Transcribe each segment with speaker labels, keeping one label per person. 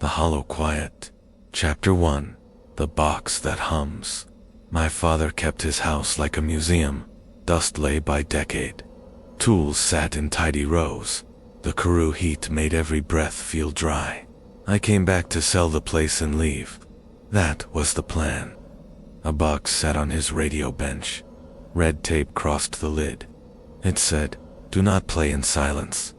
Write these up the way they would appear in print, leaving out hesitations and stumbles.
Speaker 1: The Hollow Quiet. Chapter 1. The Box That Hums. My father kept his house like a museum. Dust lay by decade. Tools sat in tidy rows. The Karoo heat made every breath feel dry. I came back to sell the place and leave. That was the plan. A box sat on his radio bench. Red tape crossed the lid. It said, "Do not play in silence."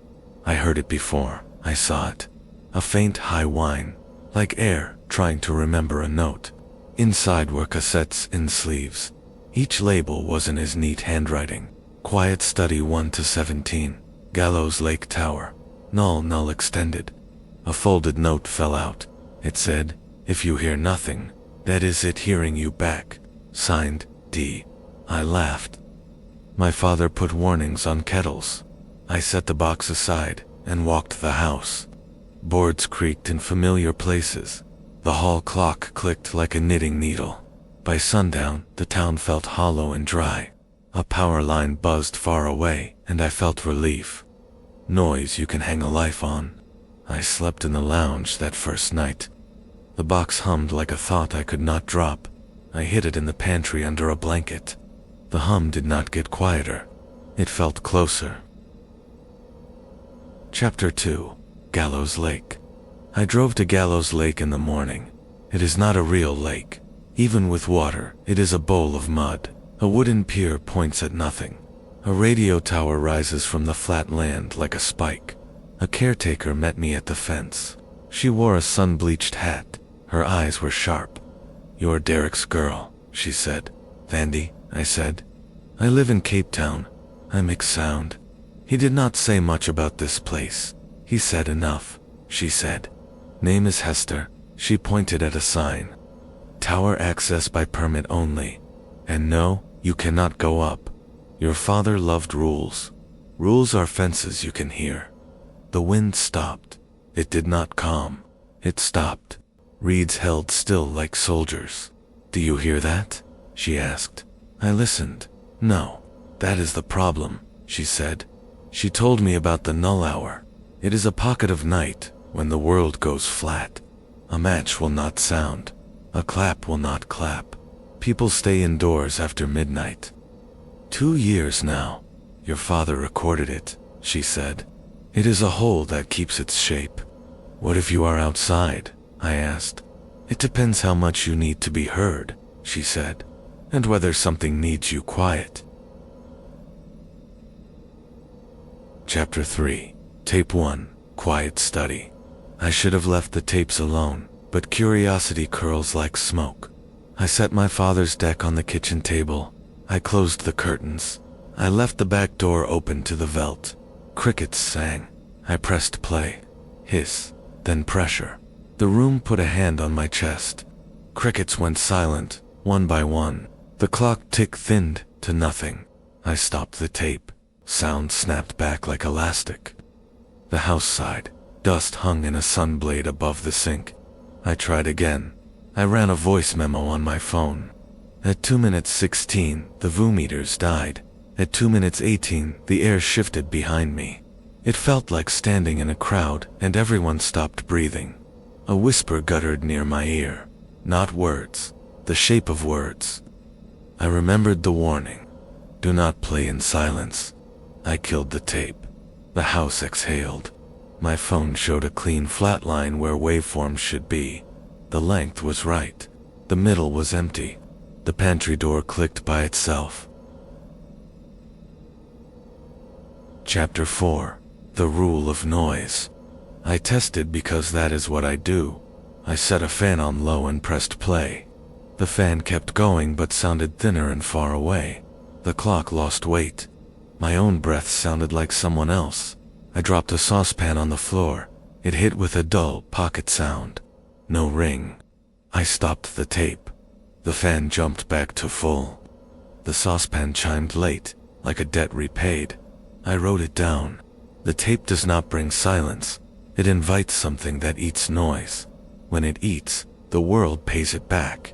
Speaker 1: I heard it before. I saw it. A faint high whine, like air trying to remember a note. Inside were cassettes in sleeves. Each label was in his neat handwriting. Quiet Study 1 to 17. Gallows Lake Tower. Null extended. A folded note fell out. It said, "If you hear nothing, that is it hearing you back." Signed, D. I laughed. My father put warnings on kettles. I set the box aside and walked the house. Boards creaked in familiar places. The hall clock clicked like a knitting needle. By sundown, the town felt hollow and dry. A power line buzzed far away, and I felt relief. Noise you can hang a life on. I slept in the lounge that first night. The box hummed like a thought I could not drop. I hid it in the pantry under a blanket. The hum did not get quieter. It felt closer. Chapter 2. Gallows Lake. I drove to Gallows Lake in the morning. It is not a real lake. Even with water, it is a bowl of mud. A wooden pier points at nothing. A radio tower rises from the flat land like a spike. A caretaker met me at the fence. She wore a sun-bleached hat. Her eyes were sharp. "You're Derek's girl," she said. "Thandi," I said. "I live in Cape Town. I make sound." He did not say much about this place. He said enough. She said, "Name is Hester." She pointed at a sign. "Tower access by permit only. And no, you cannot go up. Your father loved rules. Rules are fences you can hear." The wind stopped. It did not calm. It stopped. Reeds held still like soldiers. "Do you hear that?" she asked. I listened. "No, that is the problem," she said. She told me about the Null Hour. It is a pocket of night when the world goes flat. A match will not sound. A clap will not clap. People stay indoors after midnight. 2 years now. Your father recorded it, she said. It is a hole that keeps its shape. "What if you are outside?" I asked. "It depends how much you need to be heard," she said, "and whether something needs you quiet." Chapter 3. Tape 1. Quiet Study. I should have left the tapes alone, but curiosity curls like smoke. I set my father's deck on the kitchen table. I closed the curtains. I left the back door open to the veldt. Crickets sang. I pressed play. Hiss, then pressure. The room put a hand on my chest. Crickets went silent, one by one. The clock tick thinned to nothing. I stopped the tape. Sound snapped back like elastic. The house sighed. Dust hung in a sun blade above the sink. I tried again. I ran a voice memo on my phone. At 2 minutes 16, the VU meters died. At 2 minutes 18, the air shifted behind me. It felt like standing in a crowd, and everyone stopped breathing. A whisper guttered near my ear. Not words, the shape of words. I remembered the warning. Do not play in silence. I killed the tape. The house exhaled. My phone showed a clean flat line where waveforms should be. The length was right. The middle was empty. The pantry door clicked by itself. Chapter 4. The Rule of Noise. I tested because that is what I do. I set a fan on low and pressed play. The fan kept going but sounded thinner and far away. The clock lost weight. My own breath sounded like someone else. I dropped a saucepan on the floor. It hit with a dull pocket sound. No ring. I stopped the tape. The fan jumped back to full. The saucepan chimed late, like a debt repaid. I wrote it down. The tape does not bring silence. It invites something that eats noise. When it eats, the world pays it back.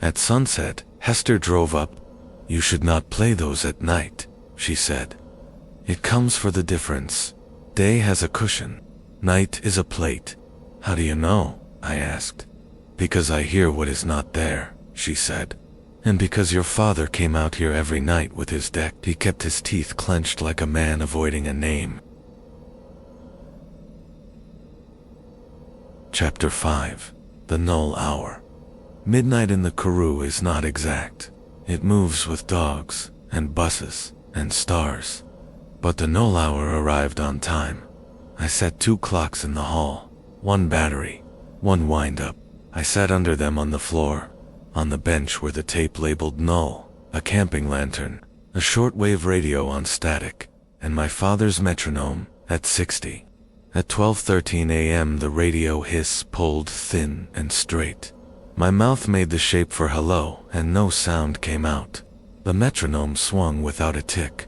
Speaker 1: At sunset, Hester drove up. "You should not play those at night," she said. "It comes for the difference. Day has a cushion. Night is a plate." "How do you know?" I asked. Because I hear what is not there, she said. And because your father came out here every night with his deck. He kept his teeth clenched like a man avoiding a name. Chapter 5. The Null Hour. Midnight in the Karoo is not exact. It moves with dogs, and buses, and stars. But the Null Hour arrived on time. I set 2 clocks in the hall, 1 battery, 1 wind-up. I sat under them on the floor. On the bench were the tape labeled Null, a camping lantern, a shortwave radio on static, and my father's metronome at 60. At 12:13 a.m. the radio hiss pulled thin and straight. My mouth made the shape for hello, and no sound came out. The metronome swung without a tick.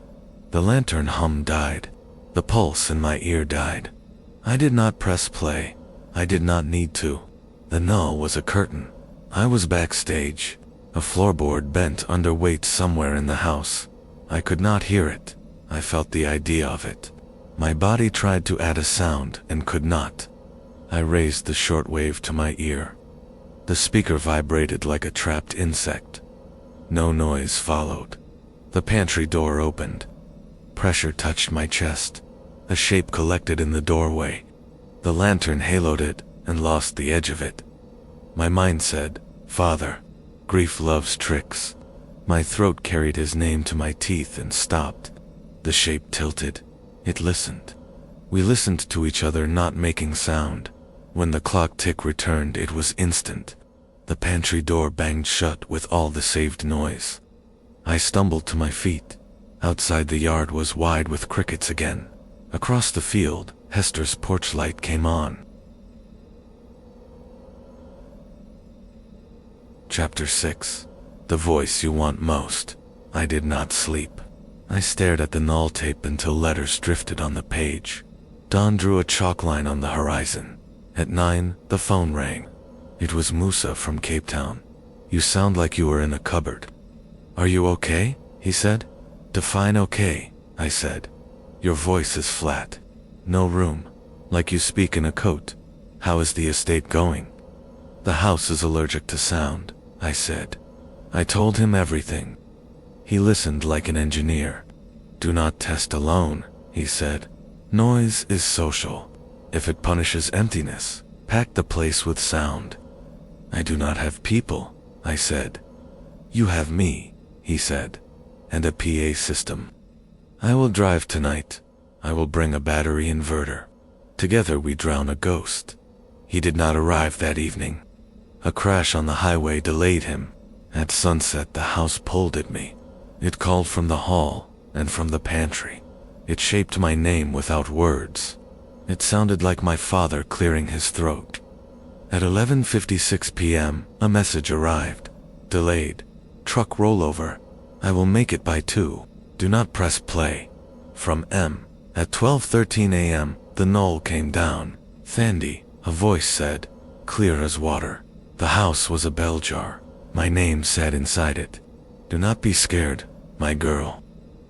Speaker 1: The lantern hum died. The pulse in my ear died. I did not press play. I did not need to. The null was a curtain. I was backstage. A floorboard bent under weight somewhere in the house. I could not hear it. I felt the idea of it. My body tried to add a sound and could not. I raised the shortwave to my ear. The speaker vibrated like a trapped insect. No noise followed. The pantry door opened. Pressure touched my chest. A shape collected in the doorway. The lantern haloed it and lost the edge of it. My mind said, "Father, grief loves tricks." My throat carried his name to my teeth and stopped. The shape tilted. It listened. We listened to each other, not making sound. When the clock tick returned, it was instant. The pantry door banged shut with all the saved noise. I stumbled to my feet. Outside the yard was wide with crickets again. Across the field, Hester's porch light came on. Chapter 6. The Voice You Want Most. I did not sleep. I stared at the null tape until letters drifted on the page. Dawn drew a chalk line on the horizon. At 9, the phone rang. It was Musa from Cape Town. "You sound like you were in a cupboard." "Are you okay?" he said. "Define okay," I said. "Your voice is flat. No room. Like you speak in a coat. How is the estate going?" "The house is allergic to sound," I said. I told him everything. He listened like an engineer. "Do not test alone," he said. "Noise is social. If it punishes emptiness, pack the place with sound." "I do not have people," I said. "You have me," he said, "and a PA system. I will drive tonight. I will bring a battery inverter. Together we drown a ghost." He did not arrive that evening. A crash on the highway delayed him. At sunset the house pulled at me. It called from the hall and from the pantry. It shaped my name without words. It sounded like my father clearing his throat. At 11:56 p.m., a message arrived. "Delayed. Truck rollover. I will make it by 2. Do not press play." From M. At 12:13 a.m., the null came down. "Thandi," a voice said, clear as water. The house was a bell jar. My name sat inside it. "Do not be scared, my girl."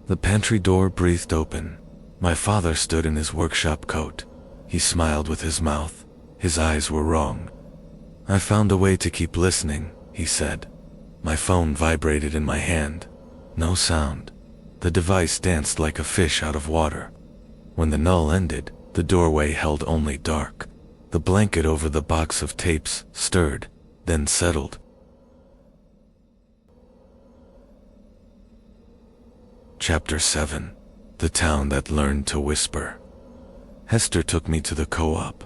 Speaker 1: The pantry door breathed open. My father stood in his workshop coat. He smiled with his mouth. His eyes were wrong. "I found a way to keep listening," he said. My phone vibrated in my hand. No sound. The device danced like a fish out of water. When the null ended, the doorway held only dark. The blanket over the box of tapes stirred, then settled. Chapter 7. The Town That Learned to Whisper. Hester took me to the co-op.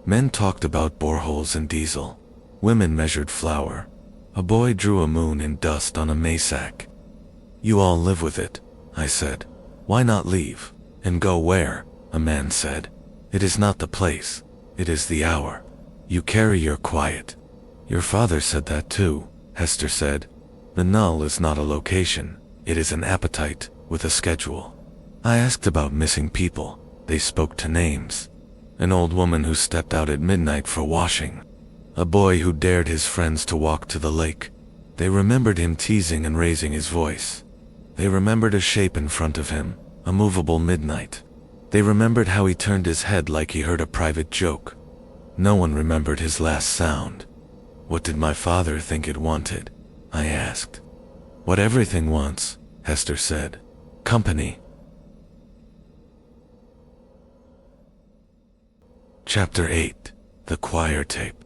Speaker 1: Men talked about boreholes and diesel. Women measured flour. A boy drew a moon in dust on a maysack. "You all live with it," I said. "Why not leave? And go where?" A man said. "It is not the place. It is the hour. You carry your quiet." "Your father said that too," Hester said. "The null is not a location. It is an appetite with a schedule." I asked about missing people. They spoke to names. An old woman who stepped out at midnight for washing. A boy who dared his friends to walk to the lake. They remembered him teasing and raising his voice. They remembered a shape in front of him, a movable midnight. They remembered how he turned his head like he heard a private joke. No one remembered his last sound. What did my father think it wanted? I asked. What everything wants, Hester said. Company. Chapter 8. The Choir Tape.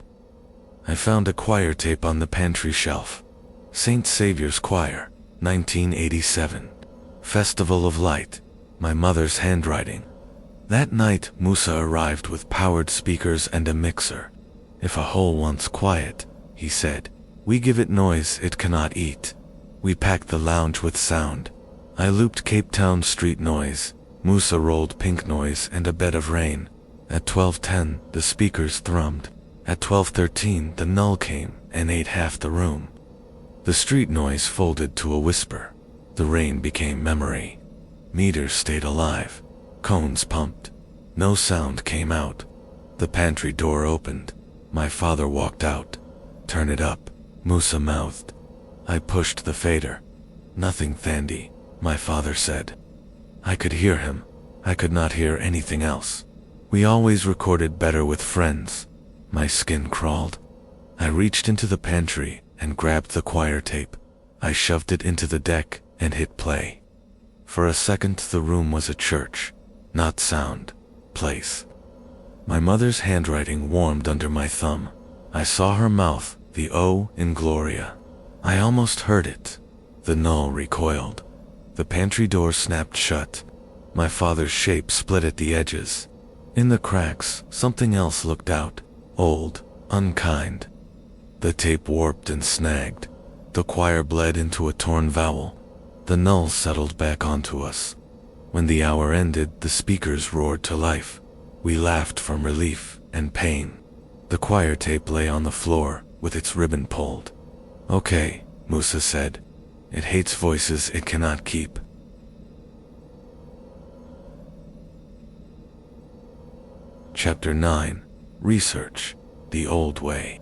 Speaker 1: I found a choir tape on the pantry shelf. St. Saviour's Choir, 1987. Festival of Light. My mother's handwriting. That night, Musa arrived with powered speakers and a mixer. If a hole wants quiet, he said, we give it noise it cannot eat. We packed the lounge with sound. I looped Cape Town street noise. Musa rolled pink noise and a bed of rain. At 12:10, the speakers thrummed. At 12:13, the null came and ate half the room. The street noise folded to a whisper. The rain became memory. Meters stayed alive. Cones pumped. No sound came out. The pantry door opened. My father walked out. Turn it up, Musa mouthed. I pushed the fader. Nothing, Thandi, my father said. I could hear him. I could not hear anything else. We always recorded better with friends. My skin crawled. I reached into the pantry and grabbed the choir tape. I shoved it into the deck and hit play. For a second, the room was a church. Not sound, place. My mother's handwriting warmed under my thumb. I saw her mouth, the O in Gloria. I almost heard it. The null recoiled. The pantry door snapped shut. My father's shape split at the edges. In the cracks, something else looked out, old, unkind. The tape warped and snagged. The choir bled into a torn vowel. The null settled back onto us. When the hour ended, the speakers roared to life. We laughed from relief and pain. The choir tape lay on the floor with its ribbon pulled. Okay, Musa said. It hates voices it cannot keep. Chapter 9. Research. The Old Way.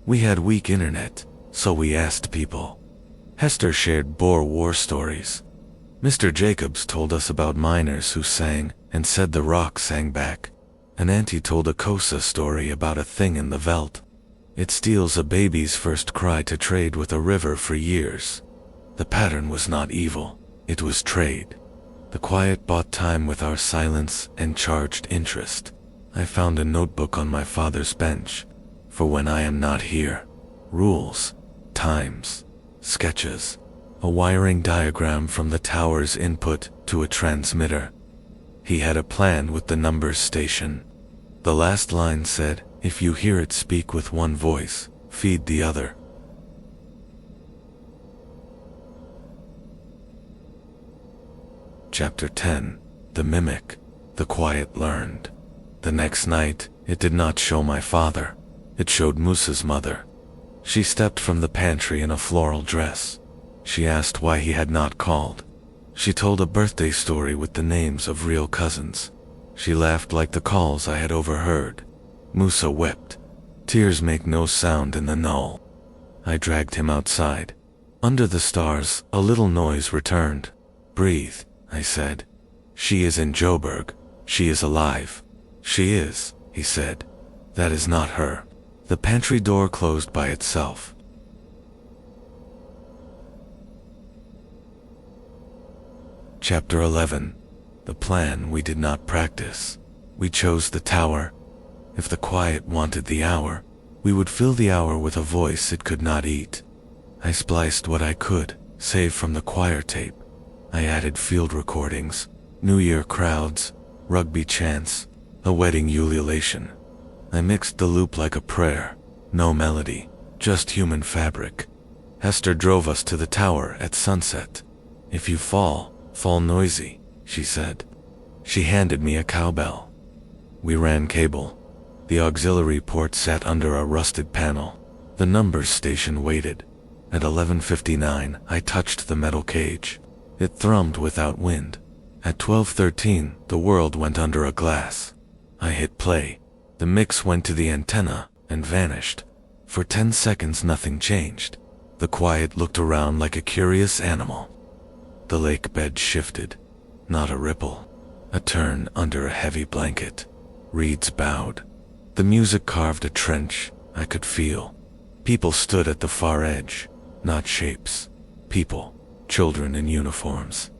Speaker 1: We had weak internet, so we asked people. Hester shared Boer War stories. Mr. Jacobs told us about miners who sang and said the rock sang back. An auntie told a Kosa story about a thing in the veldt. It steals a baby's first cry to trade with a river for years. The pattern was not evil, it was trade. The quiet bought time with our silence and charged interest. I found a notebook on my father's bench. For when I am not here. Rules, times, sketches. A wiring diagram from the tower's input to a transmitter. He had a plan with the numbers station. The last line said, if you hear it speak with one voice, feed the other. Chapter 10. The Mimic. The Quiet Learned. The next night, it did not show my father. It showed Musa's mother. She stepped from the pantry in a floral dress. She asked why he had not called. She told a birthday story with the names of real cousins. She laughed like the calls I had overheard. Musa wept. Tears make no sound in the null. I dragged him outside. Under the stars, a little noise returned. Breathe, I said. She is in Joburg. She is alive. She is, he said. That is not her. The pantry door closed by itself. Chapter 11. The plan we did not practice. We chose the tower. If the quiet wanted the hour, we would fill the hour with a voice it could not eat. I spliced what I could, save from the choir tape. I added field recordings, New Year crowds, rugby chants, a wedding ululation. I mixed the loop like a prayer. No melody, just human fabric. Hester drove us to the tower at sunset. If you fall noisy, she said. She handed me a cowbell. We ran cable. The auxiliary port sat under a rusted panel. The numbers station waited. At 11:59, I touched the metal cage. It thrummed without wind. At 12:13, the world went under a glass. I hit play. The mix went to the antenna and vanished. For 10 seconds nothing changed. The quiet looked around like a curious animal. The lake bed shifted. Not a ripple. A turn under a heavy blanket. Reeds bowed. The music carved a trench I could feel. People stood at the far edge, not shapes. People, children in uniforms.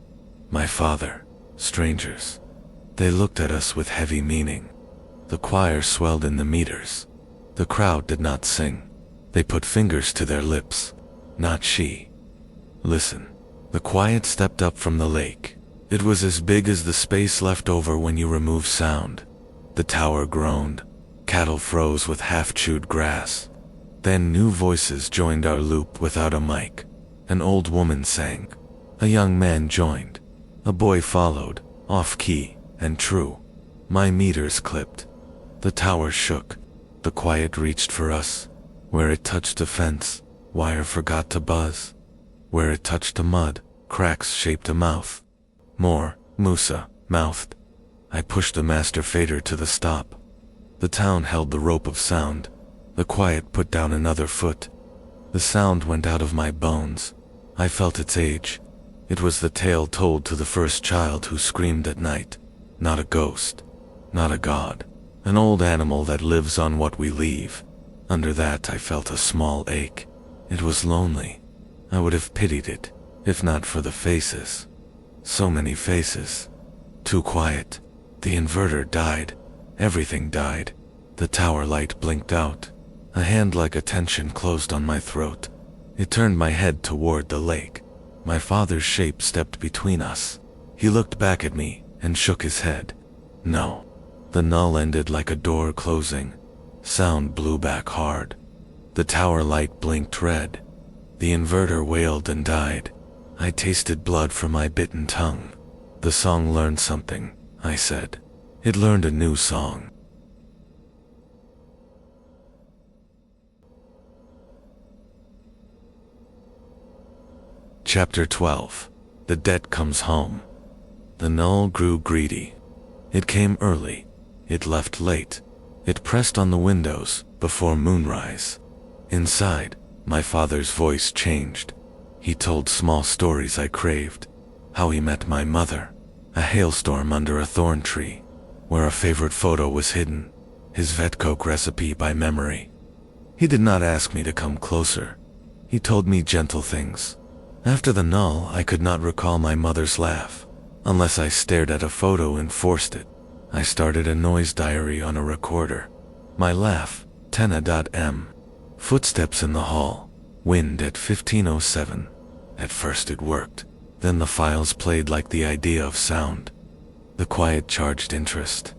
Speaker 1: My father, strangers. They looked at us with heavy meaning. The choir swelled in the meters. The crowd did not sing. They put fingers to their lips. Not she. Listen. The quiet stepped up from the lake. It was as big as the space left over when you remove sound. The tower groaned. Cattle froze with half-chewed grass. Then new voices joined our loop without a mic. An old woman sang. A young man joined. A boy followed, off-key and true. My meters clipped. The tower shook. The quiet reached for us. Where it touched a fence, wire forgot to buzz. Where it touched a mud, cracks shaped a mouth. More, Musa, mouthed. I pushed the master fader to the stop. The town held the rope of sound. The quiet put down another foot. The sound went out of my bones. I felt its age. It was the tale told to the first child who screamed at night. Not a ghost. Not a god. An old animal that lives on what we leave. Under that I felt a small ache. It was lonely. I would have pitied it, if not for the faces. So many faces. Too quiet. The inverter died. Everything died. The tower light blinked out. A hand like a tension closed on my throat. It turned my head toward the lake. My father's shape stepped between us. He looked back at me and shook his head. No. The null ended like a door closing. Sound blew back hard. The tower light blinked red. The inverter wailed and died. I tasted blood from my bitten tongue. The song learned something, I said. It learned a new song. Chapter 12. The debt comes home. The null grew greedy. It came early. It left late. It pressed on the windows before moonrise. Inside, my father's voice changed. He told small stories I craved. How he met my mother. A hailstorm under a thorn tree, where a favorite photo was hidden. His vet coke recipe by memory. He did not ask me to come closer. He told me gentle things. After the null, I could not recall my mother's laugh, unless I stared at a photo and forced it. I started a noise diary on a recorder. My laugh, Tenna.m. Footsteps in the hall. Wind at 15:07. At first it worked. Then the files played like the idea of sound. The quiet charged interest.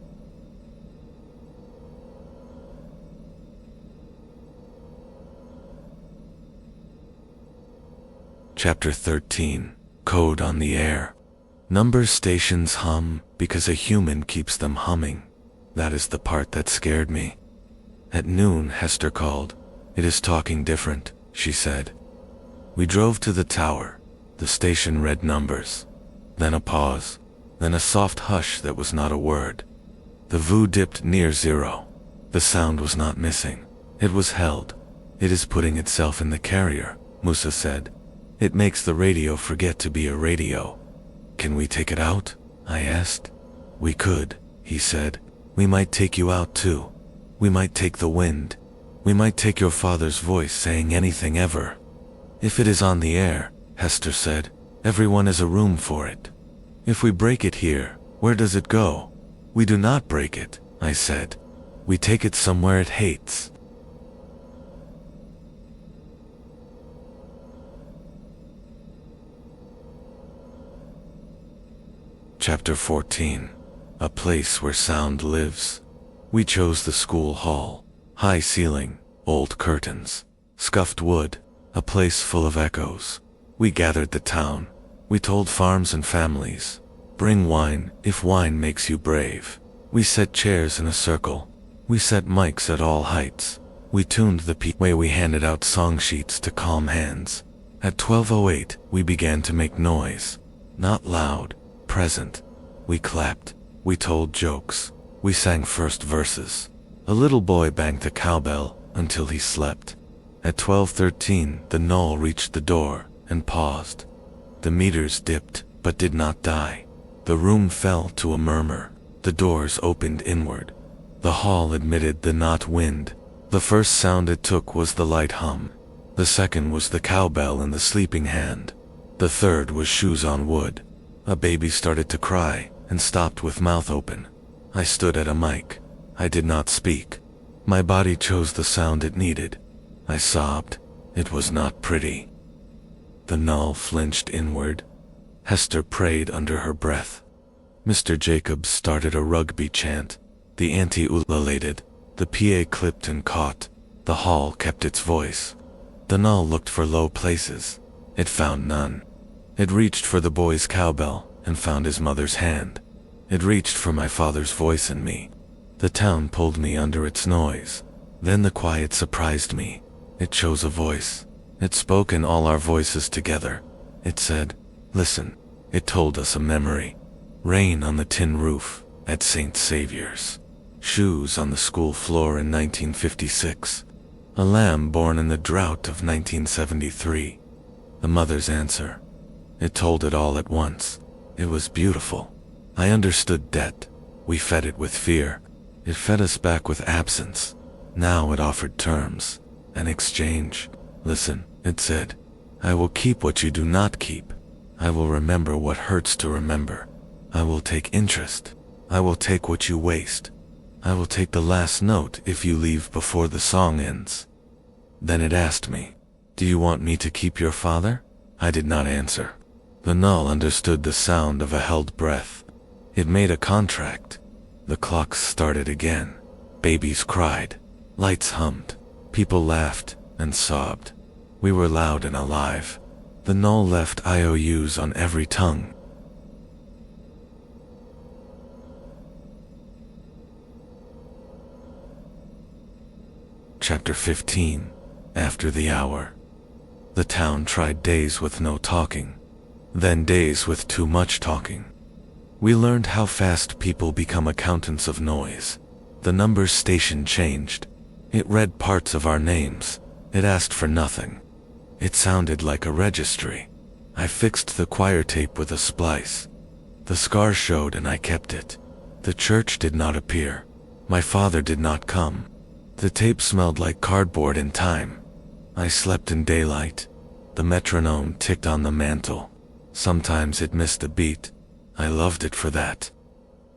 Speaker 1: Chapter 13. Code on the air. Number stations hum because a human keeps them humming. That is the part that scared me. At noon, Hester called. It is talking different, she said. We drove to the tower. The station read numbers. Then a pause. Then a soft hush that was not a word. The VU dipped near 0. The sound was not missing. It was held. It is putting itself in the carrier, Musa said. It makes the radio forget to be a radio. Can we take it out? I asked. We could, he said. We might take you out too. We might take the wind. We might take your father's voice saying anything ever. If it is on the air, Hester said, everyone has a room for it. If we break it here, where does it go? We do not break it, I said. We take it somewhere it hates. Chapter 14. A place where sound lives. We chose the school hall. High ceiling, old curtains, scuffed wood, a place full of echoes. We gathered the town. We told farms and families. Bring wine if wine makes you brave. We set chairs in a circle. We set mics at all heights. We tuned the way we handed out song sheets to calm hands. At 12:08, we began to make noise. Not loud, present. We clapped. We told jokes. We sang first verses. A little boy banged the cowbell until he slept. At 12:13, the null reached the door and paused. The meters dipped, but did not die. The room fell to a murmur. The doors opened inward. The hall emitted the not wind. The first sound it took was the light hum. The second was the cowbell in the sleeping hand. The third was shoes on wood. A baby started to cry and stopped with mouth open. I stood at a mic. I did not speak. My body chose the sound it needed. I sobbed. It was not pretty. The null flinched inward. Hester prayed under her breath. Mr. Jacobs started a rugby chant. The auntie ululated. The PA clipped and caught. The hall kept its voice. The null looked for low places. It found none. It reached for the boy's cowbell and found his mother's hand. It reached for my father's voice and me. The town pulled me under its noise. Then the quiet surprised me. It chose a voice. It spoke in all our voices together. It said, "Listen." It told us a memory. Rain on the tin roof at St. Saviour's. Shoes on the school floor in 1956. A lamb born in the drought of 1973. The mother's answer. It told it all at once. It was beautiful. I understood debt. We fed it with fear. It fed us back with absence. Now it offered terms, an exchange. "Listen," it said. "I will keep what you do not keep. I will remember what hurts to remember. I will take interest. I will take what you waste. I will take the last note if you leave before the song ends." Then it asked me, "Do you want me to keep your father?" I did not answer. The null understood the sound of a held breath. It made a contract. The clocks started again. Babies cried. Lights hummed. People laughed and sobbed. We were loud and alive. The null left IOUs on every tongue. Chapter 15. After the hour. The town tried days with no talking, then days with too much talking. We learned how fast people become accountants of noise. The numbers station changed. It read parts of our names. It asked for nothing. It sounded like a registry. I fixed the choir tape with a splice. The scar showed and I kept it. The church did not appear. My father did not come. The tape smelled like cardboard in time. I slept in daylight. The metronome ticked on the mantle. Sometimes it missed a beat. I loved it for that.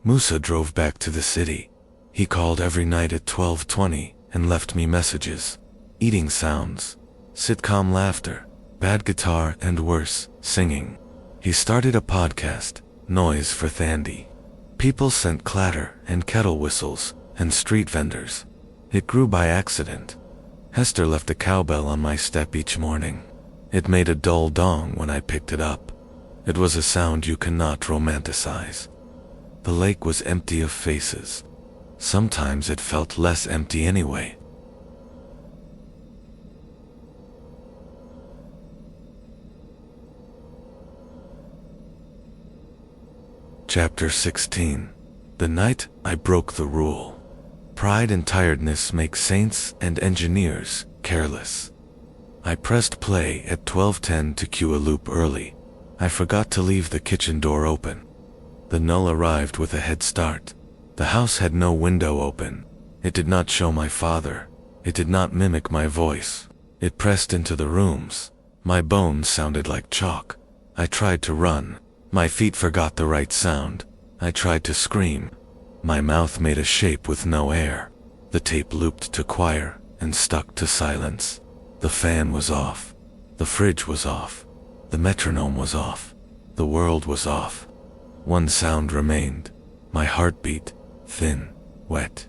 Speaker 1: Musa drove back to the city. He called every night at 12:20 and left me messages. Eating sounds, sitcom laughter, bad guitar and worse, singing. He started a podcast, Noise for Thandi. People sent clatter and kettle whistles and street vendors. It grew by accident. Hester left a cowbell on my step each morning. It made a dull dong when I picked it up. It was a sound you cannot romanticize. The lake was empty of faces. Sometimes it felt less empty anyway. Chapter 16. The night I broke the rule. Pride and tiredness make saints and engineers careless. I pressed play at 12:10 to cue a loop early. I forgot to leave the kitchen door open. The null arrived with a head start. The house had no window open. It did not show my father. It did not mimic my voice. It pressed into the rooms. My bones sounded like chalk. I tried to run. My feet forgot the right sound. I tried to scream. My mouth made a shape with no air. The tape looped to choir and stuck to silence. The fan was off. The fridge was off. The metronome was off. The world was off. One sound remained. My heartbeat, thin, wet.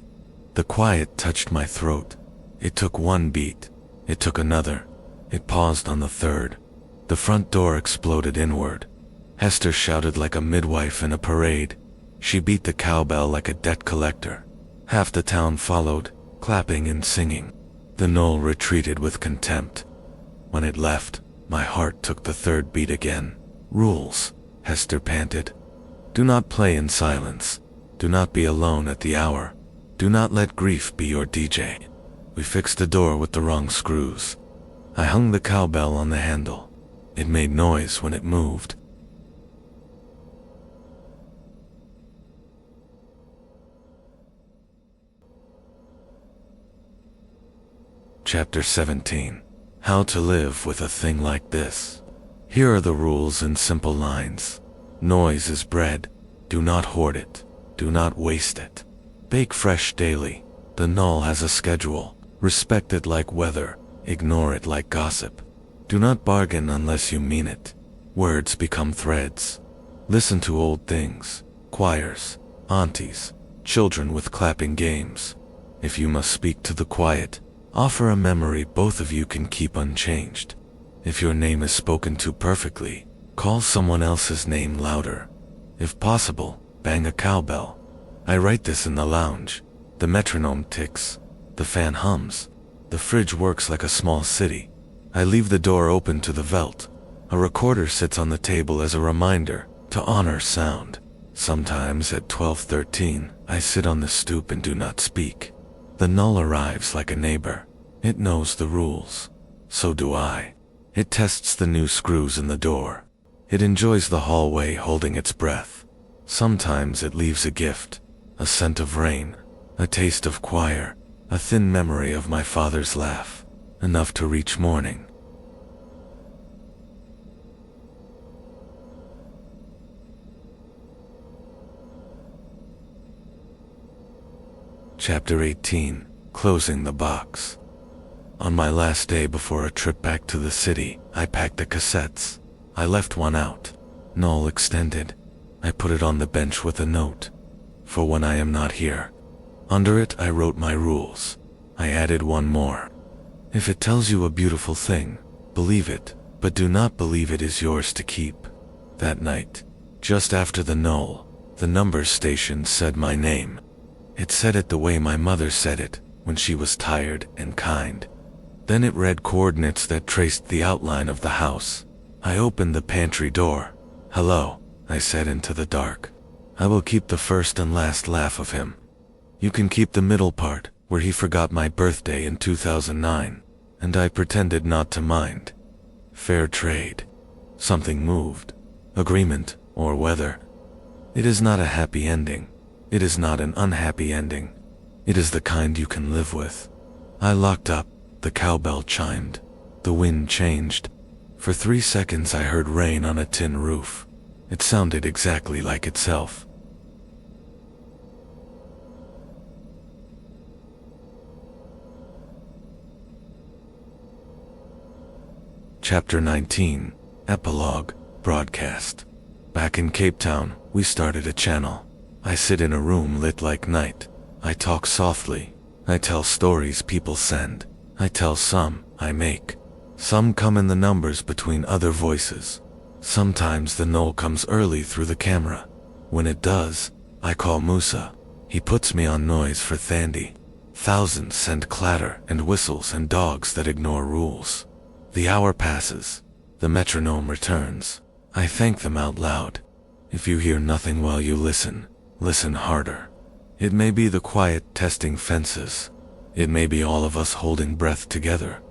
Speaker 1: The quiet touched my throat. It took one beat. It took another. It paused on the third. The front door exploded inward. Hester shouted like a midwife in a parade. She beat the cowbell like a debt collector. Half the town followed, clapping and singing. The null retreated with contempt. When it left, my heart took the third beat again. Rules, Hester panted. Do not play in silence. Do not be alone at the hour. Do not let grief be your DJ. We fixed the door with the wrong screws. I hung the cowbell on the handle. It made noise when it moved. Chapter 17. How to live with a thing like this. Here are the rules in simple lines. Noise is bread. Do not hoard it. Do not waste it. Bake fresh daily. The null has a schedule. Respect it like weather. Ignore it like gossip. Do not bargain unless you mean it. Words become threads. Listen to old things. Choirs, aunties, children with clapping games. If you must speak to the quiet, offer a memory both of you can keep unchanged. If your name is spoken to perfectly, call someone else's name louder. If possible, bang a cowbell. I write this in the lounge. The metronome ticks. The fan hums. The fridge works like a small city. I leave the door open to the veldt. A recorder sits on the table as a reminder to honor sound. Sometimes at 12:13, I sit on the stoop and do not speak. The null arrives like a neighbor. It knows the rules. So do I. It tests the new screws in the door. It enjoys the hallway holding its breath. Sometimes it leaves a gift, a scent of rain, a taste of choir, a thin memory of my father's laugh, enough to reach morning. Chapter 18. Closing the box. On my last day before a trip back to the city, I packed the cassettes. I left one out. Null extended. I put it on the bench with a note. For when I am not here. Under it I wrote my rules. I added one more. If it tells you a beautiful thing, believe it, but do not believe it is yours to keep. That night, just after the null, the numbers station said my name. It said it the way my mother said it, when she was tired and kind. Then it read coordinates that traced the outline of the house. I opened the pantry door. "Hello," I said into the dark. "I will keep the first and last laugh of him. You can keep the middle part, where he forgot my birthday in 2009, and I pretended not to mind. Fair trade." Something moved. Agreement, or weather. It is not a happy ending. It is not an unhappy ending. It is the kind you can live with. I locked up. The cowbell chimed. The wind changed. For 3 seconds I heard rain on a tin roof. It sounded exactly like itself. Chapter 19. Epilogue. Broadcast. Back in Cape Town, we started a channel. I sit in a room lit like night. I talk softly. I tell stories people send. I tell some, I make. Some come in the numbers between other voices. Sometimes the null comes early through the camera. When it does, I call Musa. He puts me on noise for Thandi. Thousands send clatter and whistles and dogs that ignore rules. The hour passes. The metronome returns. I thank them out loud. If you hear nothing while you listen, listen harder. It may be the quiet testing fences. It may be all of us holding breath together.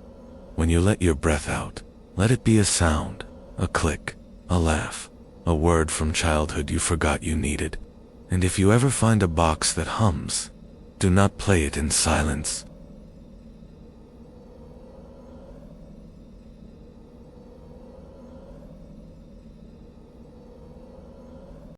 Speaker 1: When you let your breath out, let it be a sound, a click, a laugh, a word from childhood you forgot you needed. And if you ever find a box that hums, do not play it in silence.